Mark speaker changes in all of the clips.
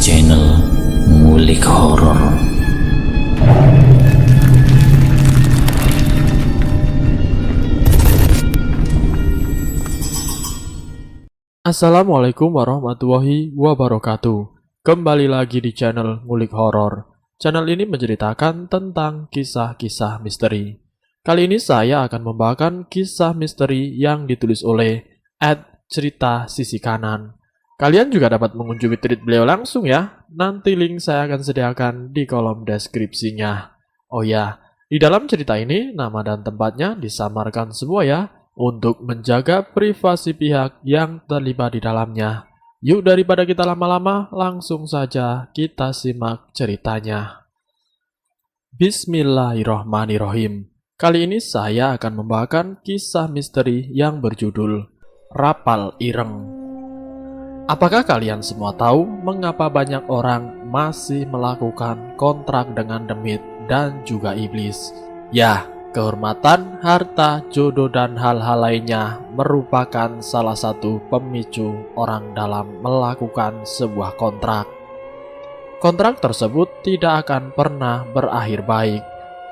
Speaker 1: channel Ngulik Horor.
Speaker 2: Assalamualaikum warahmatullahi wabarakatuh. Kembali lagi di channel Ngulik Horor. Channel ini menceritakan tentang kisah-kisah misteri. Kali ini saya akan membawakan kisah misteri yang ditulis oleh @cerita sisi kanan. Kalian juga dapat mengunjungi tweet beliau langsung ya. Nanti link saya akan sediakan di kolom deskripsinya. Oh ya, di dalam cerita ini nama dan tempatnya disamarkan semua ya, untuk menjaga privasi pihak yang terlibat di dalamnya. Yuk daripada kita lama-lama, langsung saja kita simak ceritanya. Bismillahirrohmanirrohim. Kali ini saya akan membawakan kisah misteri yang berjudul Rapal Ireng. Apakah kalian semua tahu mengapa banyak orang masih melakukan kontrak dengan demit dan juga iblis? Ya, kehormatan, harta, jodoh, dan hal-hal lainnya merupakan salah satu pemicu orang dalam melakukan sebuah kontrak. Kontrak tersebut tidak akan pernah berakhir baik.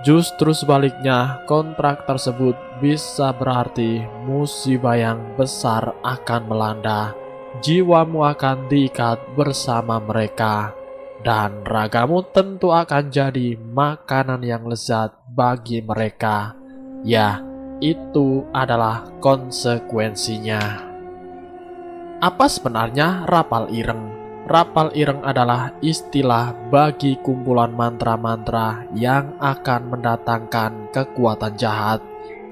Speaker 2: Justru sebaliknya, kontrak tersebut bisa berarti musibah yang besar akan melanda. Jiwamu akan diikat bersama mereka, dan ragamu tentu akan jadi makanan yang lezat bagi mereka. Ya, itu adalah konsekuensinya. Apa sebenarnya rapal ireng? Rapal ireng adalah istilah bagi kumpulan mantra-mantra yang akan mendatangkan kekuatan jahat.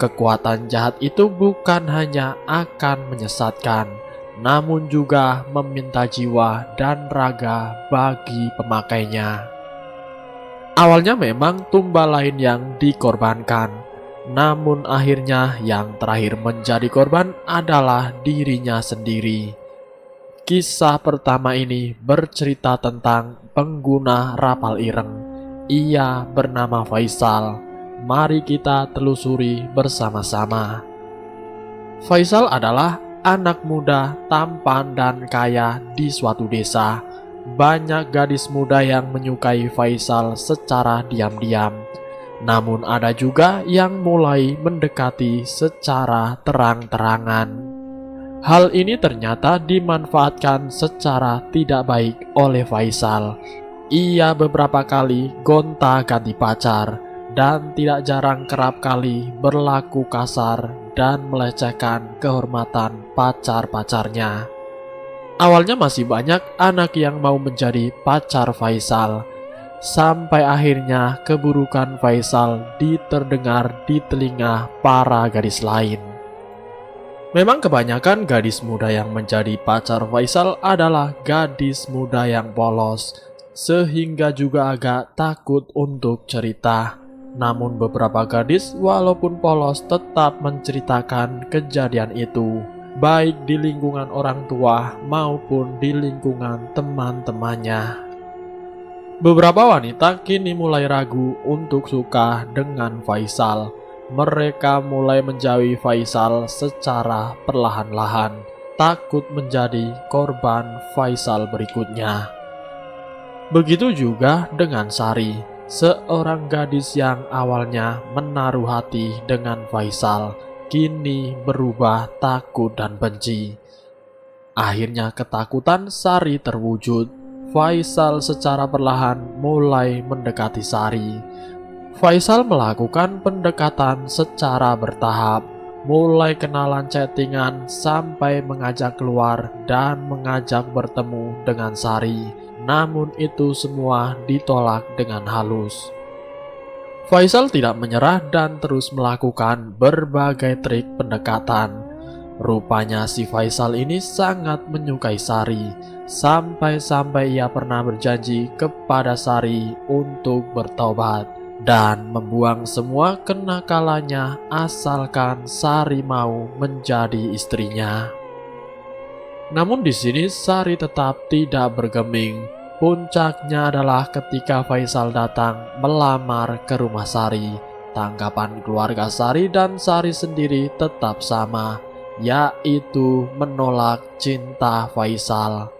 Speaker 2: Kekuatan jahat itu bukan hanya akan menyesatkan, namun juga meminta jiwa dan raga bagi pemakainya. Awalnya memang tumbal lain yang dikorbankan, namun akhirnya yang terakhir menjadi korban adalah dirinya sendiri. Kisah pertama ini bercerita tentang pengguna rapal ireng. Ia bernama Faisal. Mari kita telusuri bersama-sama. Faisal adalah anak muda, tampan dan kaya di suatu desa. Banyak gadis muda yang menyukai Faisal secara diam-diam. Namun ada juga yang mulai mendekati secara terang-terangan. Hal ini ternyata dimanfaatkan secara tidak baik oleh Faisal. Ia beberapa kali gonta-ganti pacar dan tidak jarang kerap kali berlaku kasar dan melecehkan kehormatan pacar-pacarnya. Awalnya masih banyak anak yang mau menjadi pacar Faisal, sampai akhirnya keburukan Faisal terdengar di telinga para gadis lain. Memang kebanyakan gadis muda yang menjadi pacar Faisal adalah gadis muda yang polos, sehingga juga agak takut untuk cerita. Namun beberapa gadis walaupun polos tetap menceritakan kejadian itu, baik di lingkungan orang tua maupun di lingkungan teman-temannya. Beberapa wanita kini mulai ragu untuk suka dengan Faisal. Mereka mulai menjauhi Faisal secara perlahan-lahan, takut menjadi korban Faisal berikutnya. Begitu juga dengan Sari, seorang gadis yang awalnya menaruh hati dengan Faisal, kini berubah takut dan benci. Akhirnya ketakutan Sari terwujud. Faisal secara perlahan mulai mendekati Sari. Faisal melakukan pendekatan secara bertahap, mulai kenalan chattingan sampai mengajak keluar dan mengajak bertemu dengan Sari. Namun itu semua ditolak dengan halus. Faisal tidak menyerah dan terus melakukan berbagai trik pendekatan. Rupanya si Faisal ini sangat menyukai Sari, sampai-sampai ia pernah berjanji kepada Sari untuk bertobat dan membuang semua kenakalannya asalkan Sari mau menjadi istrinya. Namun di sini Sari tetap tidak bergeming. Puncaknya adalah ketika Faisal datang melamar ke rumah Sari. Tanggapan keluarga Sari dan Sari sendiri tetap sama, yaitu menolak cinta Faisal.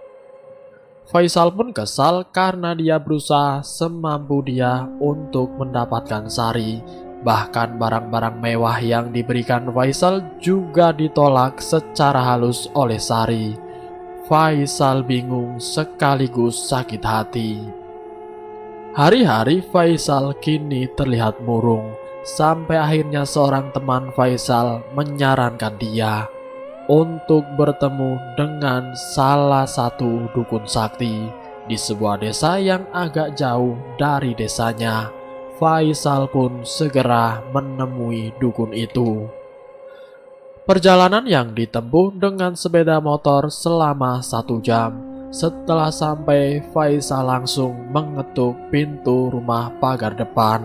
Speaker 2: Faisal pun kesal karena dia berusaha semampu dia untuk mendapatkan Sari. Bahkan barang-barang mewah yang diberikan Faisal juga ditolak secara halus oleh Sari. Faisal bingung sekaligus sakit hati. Hari-hari Faisal kini terlihat murung, sampai akhirnya seorang teman Faisal menyarankan dia untuk bertemu dengan salah satu dukun sakti di sebuah desa yang agak jauh dari desanya. Faisal pun segera menemui dukun itu. Perjalanan yang ditempuh dengan sepeda motor selama 1 jam. Setelah sampai, Faisal langsung mengetuk pintu rumah pagar depan.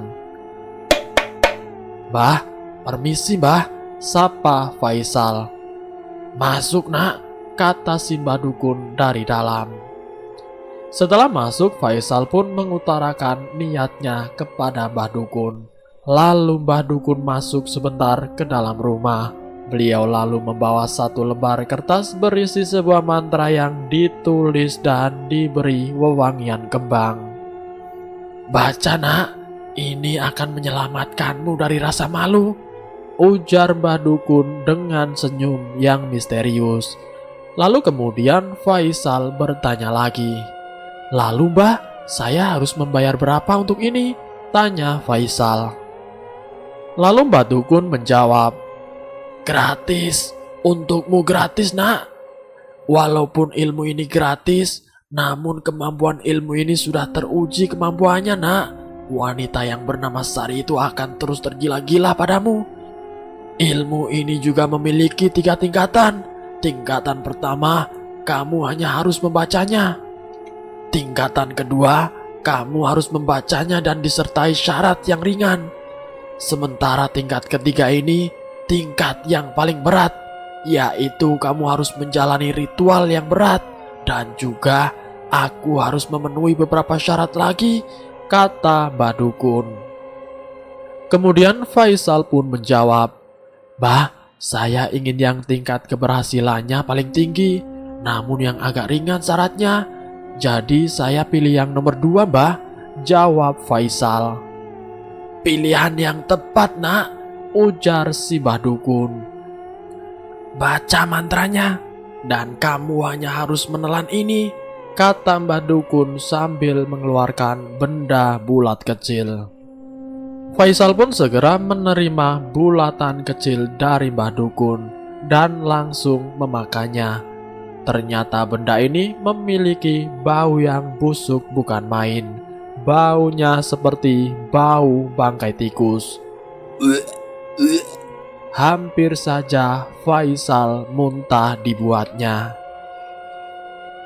Speaker 2: "Mbah, permisi mbah," sapa Faisal. "Masuk nak," kata si mbah dukun dari dalam. Setelah masuk, Faisal pun mengutarakan niatnya kepada mbah dukun. Lalu mbah dukun masuk sebentar ke dalam rumah. Beliau lalu membawa 1 lembar kertas berisi sebuah mantra yang ditulis dan diberi wewangian kembang. "Baca nak, ini akan menyelamatkanmu dari rasa malu," ujar mbah dukun dengan senyum yang misterius. Lalu kemudian Faisal bertanya lagi. "Lalu mbah, saya harus membayar berapa untuk ini?" tanya Faisal. Lalu mbah dukun menjawab, "Gratis, untukmu gratis nak. Walaupun ilmu ini gratis, namun kemampuan ilmu ini sudah teruji kemampuannya nak. Wanita yang bernama Sari itu akan terus tergila-gila padamu. Ilmu ini juga memiliki 3 tingkatan. Tingkatan pertama, kamu hanya harus membacanya. Tingkatan kedua, kamu harus membacanya dan disertai syarat yang ringan. Sementara tingkat ketiga ini, tingkat yang paling berat, yaitu kamu harus menjalani ritual yang berat. Dan juga, aku harus memenuhi beberapa syarat lagi," kata mbah dukun. Kemudian Faisal pun menjawab, "Bah, saya ingin yang tingkat keberhasilannya paling tinggi, namun yang agak ringan syaratnya. Jadi saya pilih yang nomor 2 bah," jawab Faisal. "Pilihan yang tepat nak," ujar si mbah dukun. "Baca mantranya, dan kamu hanya harus menelan ini," kata mbah dukun sambil mengeluarkan benda bulat kecil. Faisal pun segera menerima bulatan kecil dari mbah dukun dan langsung memakannya. Ternyata benda ini memiliki bau yang busuk bukan main. Baunya seperti bau bangkai tikus. Hampir saja Faisal muntah dibuatnya.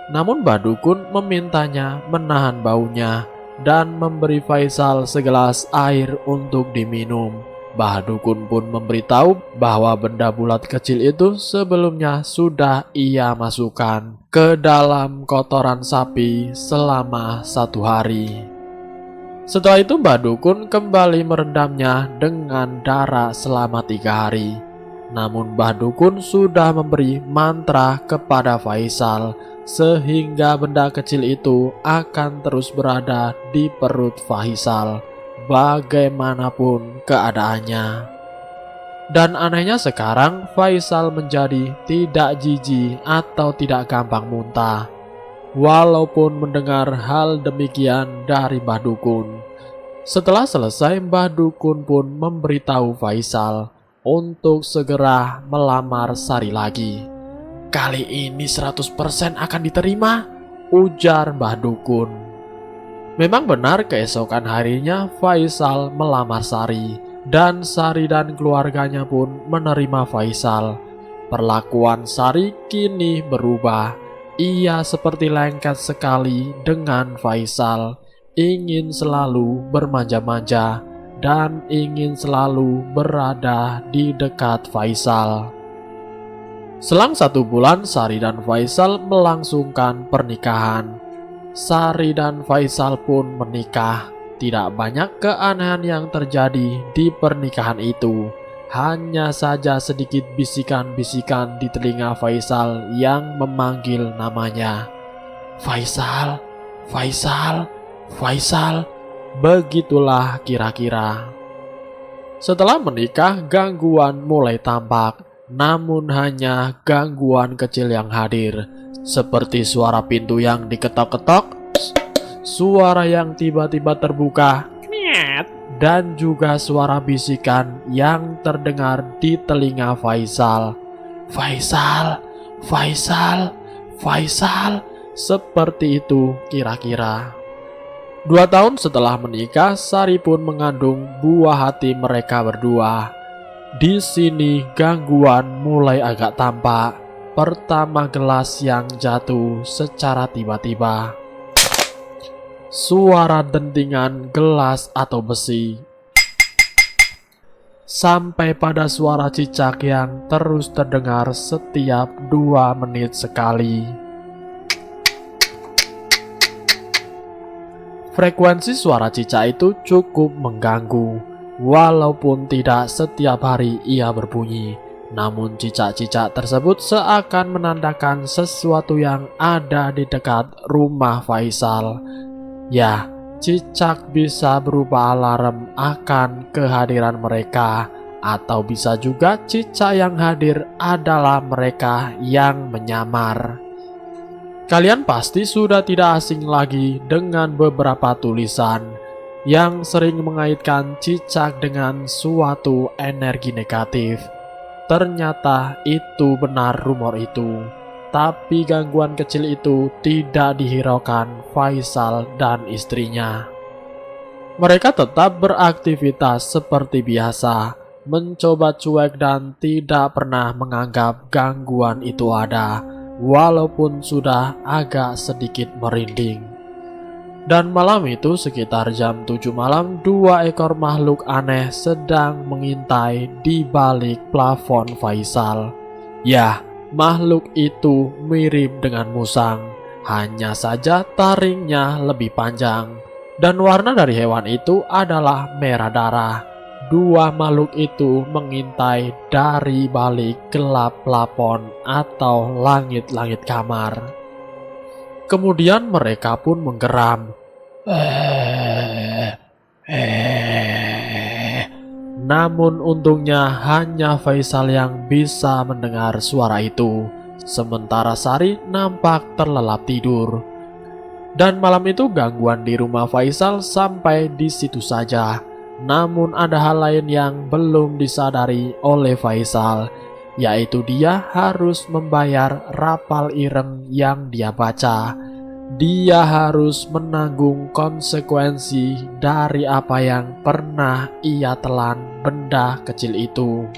Speaker 2: Namun mbah dukun memintanya menahan baunya dan memberi Faisal segelas air untuk diminum. Mbah dukun pun memberitahu bahwa benda bulat kecil itu sebelumnya sudah ia masukkan ke dalam kotoran sapi selama 1 hari. Setelah itu mbah dukun kembali merendamnya dengan darah selama 3 hari. Namun mbah dukun sudah memberi mantra kepada Faisal sehingga benda kecil itu akan terus berada di perut Faisal bagaimanapun keadaannya. Dan anehnya sekarang Faisal menjadi tidak jijik atau tidak gampang muntah walaupun mendengar hal demikian dari mbah dukun. Setelah selesai, mbah dukun pun memberitahu Faisal untuk segera melamar Sari lagi. "Kali ini 100% akan diterima," ujar mbah dukun. Memang benar, keesokan harinya Faisal melamar Sari, dan Sari dan keluarganya pun menerima Faisal. Perlakuan Sari kini berubah. Ia seperti lengket sekali dengan Faisal, ingin selalu bermanja-manja dan ingin selalu berada di dekat Faisal. Selang 1 bulan, Sari dan Faisal melangsungkan pernikahan. Sari dan Faisal pun menikah. Tidak banyak keanehan yang terjadi di pernikahan itu. Hanya saja sedikit bisikan-bisikan di telinga Faisal yang memanggil namanya. Faisal, Faisal, Faisal. Begitulah kira-kira. Setelah menikah, gangguan mulai tampak, namun hanya gangguan kecil yang hadir, seperti suara pintu yang diketok-ketok, suara yang tiba-tiba terbuka, dan juga suara bisikan yang terdengar di telinga Faisal. Faisal, Faisal, Faisal. Seperti itu kira-kira. 2 tahun setelah menikah, Sari pun mengandung buah hati mereka berdua. Di sini gangguan mulai agak tampak. Pertama, gelas yang jatuh secara tiba-tiba. Suara dentingan gelas atau besi. Sampai pada suara cicak yang terus terdengar setiap 2 menit sekali. Frekuensi suara cicak itu cukup mengganggu. Walaupun tidak setiap hari ia berbunyi, namun cicak-cicak tersebut seakan menandakan sesuatu yang ada di dekat rumah Faisal. Ya, cicak bisa berupa alarm akan kehadiran mereka, atau bisa juga cicak yang hadir adalah mereka yang menyamar. Kalian pasti sudah tidak asing lagi dengan beberapa tulisan yang sering mengaitkan cicak dengan suatu energi negatif. Ternyata itu benar rumor itu. Tapi gangguan kecil itu tidak dihiraukan Faisal dan istrinya. Mereka tetap beraktivitas seperti biasa, mencoba cuek dan tidak pernah menganggap gangguan itu ada, walaupun sudah agak sedikit merinding. Dan malam itu sekitar jam 7 malam, 2 ekor makhluk aneh sedang mengintai di balik plafon Faisal. Ya, makhluk itu mirip dengan musang, hanya saja taringnya lebih panjang. Dan warna dari hewan itu adalah merah darah. 2 makhluk itu mengintai dari balik gelap plafon atau langit-langit kamar. Kemudian mereka pun menggeram. Namun untungnya hanya Faisal yang bisa mendengar suara itu, sementara Sari nampak terlelap tidur. Dan malam itu gangguan di rumah Faisal sampai di situ saja. Namun ada hal lain yang belum disadari oleh Faisal, yaitu dia harus membayar rapal ireng yang dia baca. Dia harus menanggung konsekuensi dari apa yang pernah ia telan benda kecil itu.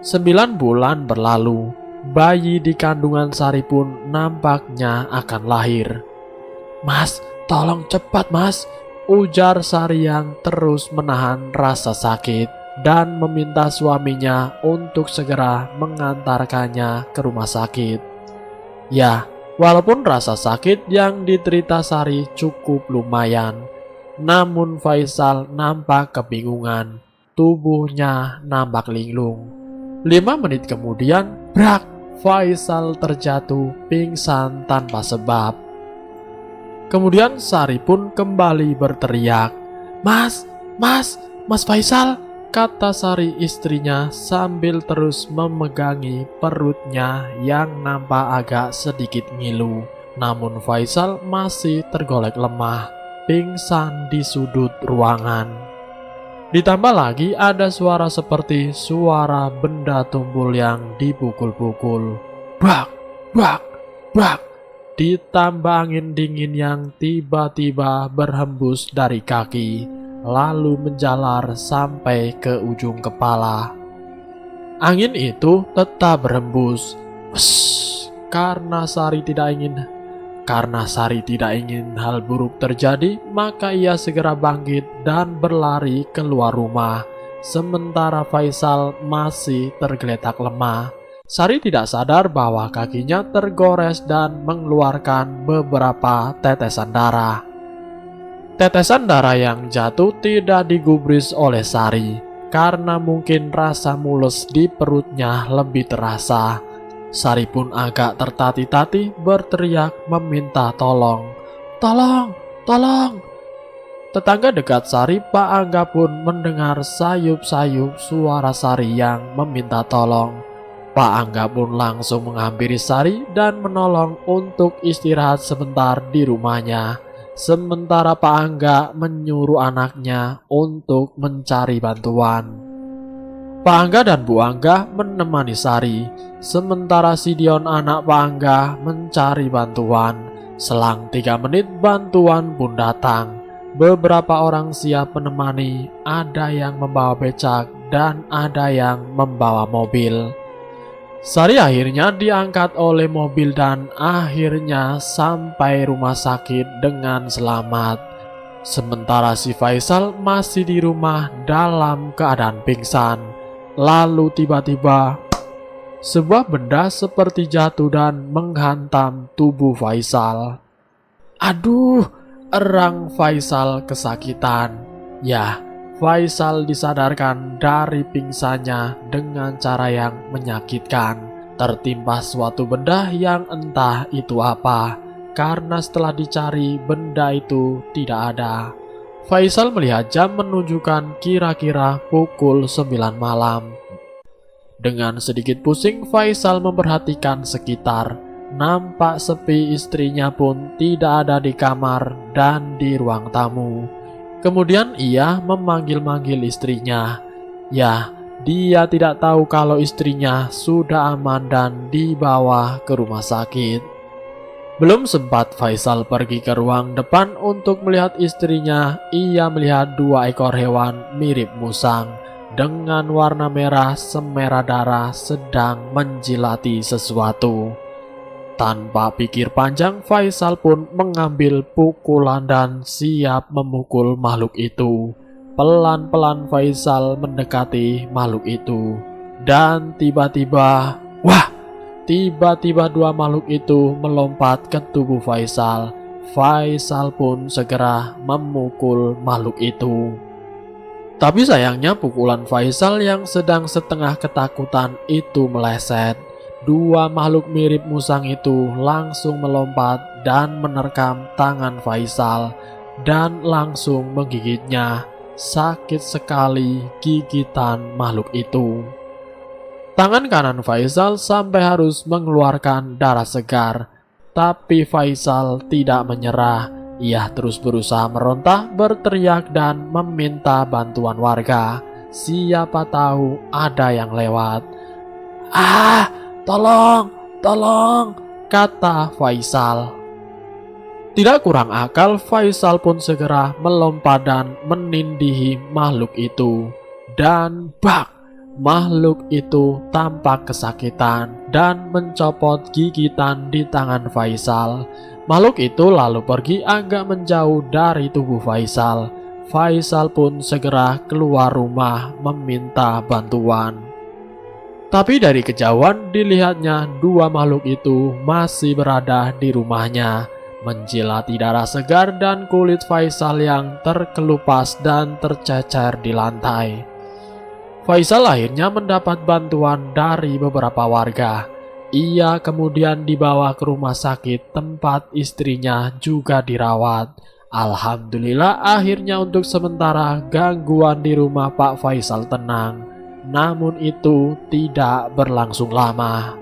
Speaker 2: 9 bulan berlalu, bayi di kandungan Sari pun nampaknya akan lahir. "Mas, tolong cepat mas," ujar Sari yang terus menahan rasa sakit dan meminta suaminya untuk segera mengantarkannya ke rumah sakit. Ya, walaupun rasa sakit yang diderita Sari cukup lumayan, namun Faisal nampak kebingungan. Tubuhnya nampak linglung. 5 menit kemudian, brak, Faisal terjatuh pingsan tanpa sebab. Kemudian Sari pun kembali berteriak, "Mas, mas, Mas Faisal," kata Sari istrinya sambil terus memegangi perutnya yang nampak agak sedikit ngilu. Namun Faisal masih tergolek lemah, pingsan di sudut ruangan. Ditambah lagi ada suara seperti suara benda tumpul yang dipukul-pukul. Brak, brak, brak. Ditambah angin dingin yang tiba-tiba berhembus dari kaki, lalu menjalar sampai ke ujung kepala. Angin itu tetap berhembus. Karena Sari tidak ingin hal buruk terjadi, maka ia segera bangkit dan berlari keluar rumah. Sementara Faisal masih tergeletak lemah. Sari tidak sadar bahwa kakinya tergores dan mengeluarkan beberapa tetesan darah. Tetesan darah yang jatuh tidak digubris oleh Sari, karena mungkin rasa mules di perutnya lebih terasa. Sari pun agak tertati-tati berteriak meminta tolong. Tolong, tolong. Tetangga dekat Sari, Pak Angga pun mendengar sayup-sayup suara Sari yang meminta tolong. Pak Angga pun langsung menghampiri Sari dan menolong untuk istirahat sebentar di rumahnya. Sementara Pak Angga menyuruh anaknya untuk mencari bantuan. Pak Angga dan Bu Angga menemani Sari, sementara si Dion anak Pak Angga mencari bantuan. Selang 3 menit bantuan pun datang. Beberapa orang siap menemani, ada yang membawa becak dan ada yang membawa mobil. Sari akhirnya diangkat oleh mobil dan akhirnya sampai rumah sakit dengan selamat. Sementara si Faisal masih di rumah dalam keadaan pingsan. Lalu tiba-tiba sebuah benda seperti jatuh dan menghantam tubuh Faisal. Aduh, erang Faisal kesakitan. Ya, Faisal disadarkan dari pingsannya dengan cara yang menyakitkan. Tertimpa suatu benda yang entah itu apa, karena setelah dicari benda itu tidak ada. Faisal melihat jam menunjukkan kira-kira pukul 9 malam. Dengan sedikit pusing, Faisal memperhatikan sekitar. Nampak sepi, istrinya pun tidak ada di kamar dan di ruang tamu. Kemudian ia memanggil-manggil istrinya. Ya, dia tidak tahu kalau istrinya sudah aman dan dibawa ke rumah sakit. Belum sempat Faisal pergi ke ruang depan untuk melihat istrinya, ia melihat 2 ekor hewan mirip musang dengan warna merah semerah darah sedang menjilati sesuatu. Tanpa pikir panjang, Faisal pun mengambil pukulan dan siap memukul makhluk itu. Pelan-pelan Faisal mendekati makhluk itu. Dan tiba-tiba, Tiba-tiba 2 makhluk itu melompat ke tubuh Faisal. Faisal pun segera memukul makhluk itu. Tapi sayangnya pukulan Faisal yang sedang setengah ketakutan itu meleset. 2 makhluk mirip musang itu langsung melompat dan menerkam tangan Faisal dan langsung menggigitnya. Sakit sekali gigitan makhluk itu. Tangan kanan Faisal sampai harus mengeluarkan darah segar. Tapi Faisal tidak menyerah. Ia terus berusaha meronta, berteriak dan meminta bantuan warga. Siapa tahu ada yang lewat. "Ah, tolong, tolong," kata Faisal. Tidak kurang akal, Faisal pun segera melompat dan menindihi makhluk itu. Dan bak! Makhluk itu tampak kesakitan dan mencopot gigitan di tangan Faisal. Makhluk itu lalu pergi agak menjauh dari tubuh Faisal. Faisal pun segera keluar rumah meminta bantuan. Tapi dari kejauhan dilihatnya 2 makhluk itu masih berada di rumahnya, menjilati darah segar dan kulit Faisal yang terkelupas dan tercecer di lantai. Faisal akhirnya mendapat bantuan dari beberapa warga. Ia kemudian dibawa ke rumah sakit tempat istrinya juga dirawat. Alhamdulillah akhirnya untuk sementara gangguan di rumah Pak Faisal tenang. Namun itu tidak berlangsung lama.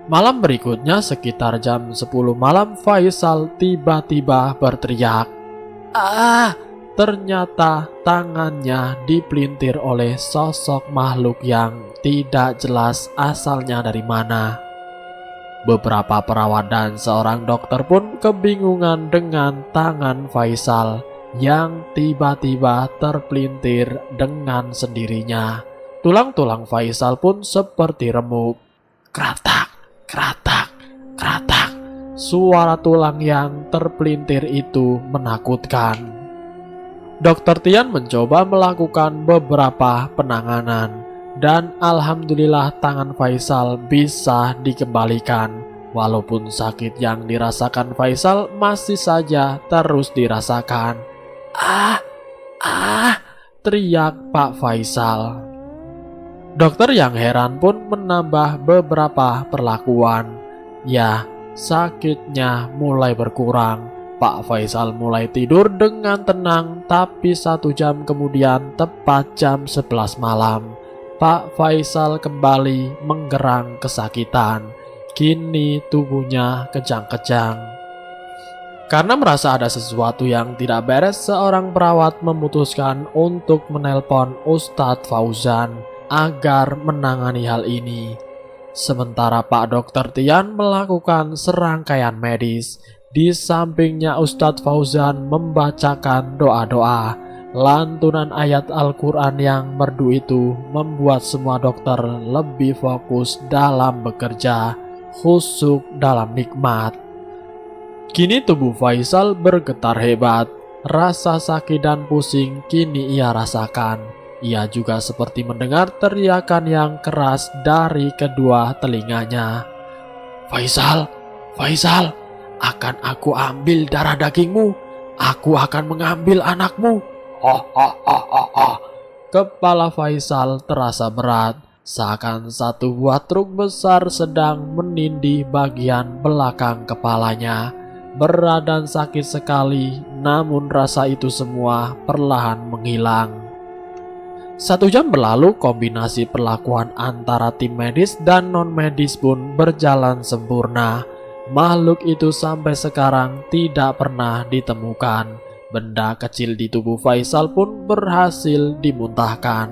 Speaker 2: Malam berikutnya sekitar jam 10 malam Faisal tiba-tiba berteriak. "Ah!" Ternyata tangannya dipelintir oleh sosok makhluk yang tidak jelas asalnya dari mana. Beberapa perawat dan seorang dokter pun kebingungan dengan tangan Faisal yang tiba-tiba terpelintir dengan sendirinya. Tulang-tulang Faisal pun seperti remuk. Kratak, kratak, kratak. Suara tulang yang terpelintir itu menakutkan. Dokter Tian mencoba melakukan beberapa penanganan dan alhamdulillah tangan Faisal bisa dikembalikan. Walaupun sakit yang dirasakan Faisal masih saja terus dirasakan. "Ah, ah!" teriak Pak Faisal. Dokter yang heran pun menambah beberapa perlakuan. Ya, sakitnya mulai berkurang. Pak Faisal mulai tidur dengan tenang, tapi 1 jam kemudian tepat jam 11 malam, Pak Faisal kembali menggerang kesakitan. Kini tubuhnya kejang-kejang. Karena merasa ada sesuatu yang tidak beres, seorang perawat memutuskan untuk menelpon Ustadz Fauzan agar menangani hal ini. Sementara Pak Dokter Tian melakukan serangkaian medis. Di sampingnya Ustadz Fauzan membacakan doa-doa. Lantunan ayat Al-Quran yang merdu itu membuat semua dokter lebih fokus dalam bekerja, khusyuk dalam nikmat. Kini tubuh Faisal bergetar hebat. Rasa sakit dan pusing kini ia rasakan. Ia juga seperti mendengar teriakan yang keras dari kedua telinganya. "Faisal, Faisal, akan aku ambil darah dagingmu. Aku akan mengambil anakmu." Kepala Faisal terasa berat, seakan satu buah truk besar sedang menindih bagian belakang kepalanya. Berat dan sakit sekali, namun rasa itu semua perlahan menghilang. 1 jam berlalu, kombinasi perlakuan antara tim medis dan non-medis pun berjalan sempurna. Makhluk itu sampai sekarang tidak pernah ditemukan. Benda kecil di tubuh Faisal pun berhasil dimuntahkan.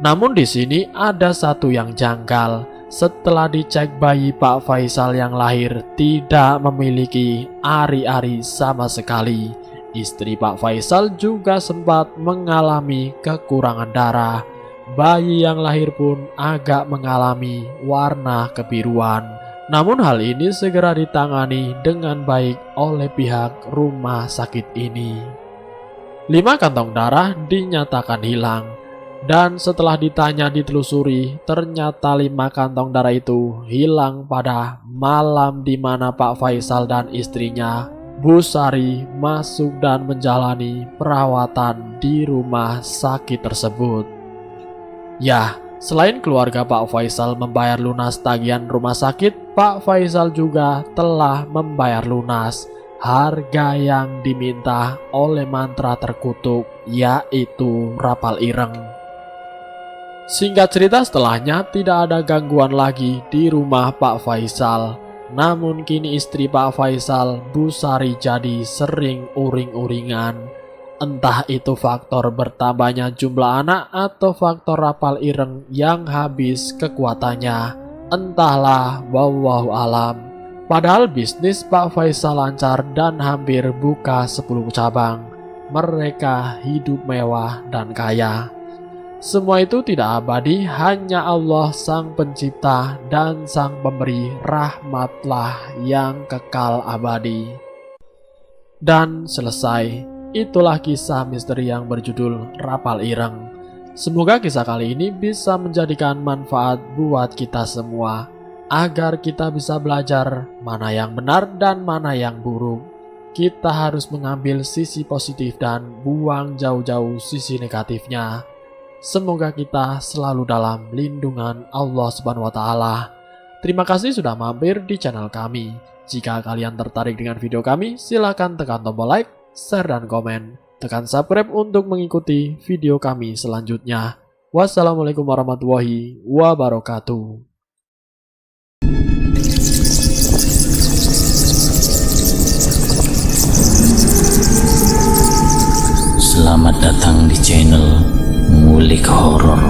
Speaker 2: Namun di sini ada satu yang janggal. Setelah dicek, bayi Pak Faisal yang lahir tidak memiliki ari-ari sama sekali. Istri Pak Faisal juga sempat mengalami kekurangan darah. Bayi yang lahir pun agak mengalami warna kebiruan. Namun hal ini segera ditangani dengan baik oleh pihak rumah sakit ini. 5 kantong darah dinyatakan hilang. Dan setelah ditanya ditelusuri, ternyata 5 kantong darah itu hilang pada malam di mana Pak Faisal dan istrinya Bu Sari masuk dan menjalani perawatan di rumah sakit tersebut. Ya, selain keluarga Pak Faisal membayar lunas tagihan rumah sakit, Pak Faisal juga telah membayar lunas harga yang diminta oleh mantra terkutuk, yaitu rapal ireng. Singkat cerita, setelahnya tidak ada gangguan lagi di rumah Pak Faisal. Namun kini istri Pak Faisal, Bu Sari, jadi sering uring-uringan. Entah itu faktor bertambahnya jumlah anak atau faktor rapal ireng yang habis kekuatannya. Entahlah, wallahu alam. Padahal bisnis Pak Faisal lancar dan hampir buka 10 cabang. Mereka hidup mewah dan kaya. Semua itu tidak abadi, hanya Allah Sang Pencipta dan Sang Pemberi rahmatlah yang kekal abadi. Dan selesai. Itulah kisah misteri yang berjudul Rapal Ireng. Semoga kisah kali ini bisa menjadikan manfaat buat kita semua, agar kita bisa belajar mana yang benar dan mana yang buruk. Kita harus mengambil sisi positif dan buang jauh-jauh sisi negatifnya. Semoga kita selalu dalam lindungan Allah Subhanahu wa Ta'ala. Terima kasih sudah mampir di channel kami. Jika kalian tertarik dengan video kami, silakan tekan tombol like, share, dan komen. Tekan subscribe untuk mengikuti video kami selanjutnya. Wassalamualaikum warahmatullahi wabarakatuh.
Speaker 1: Selamat datang di channel Ngulik Horor.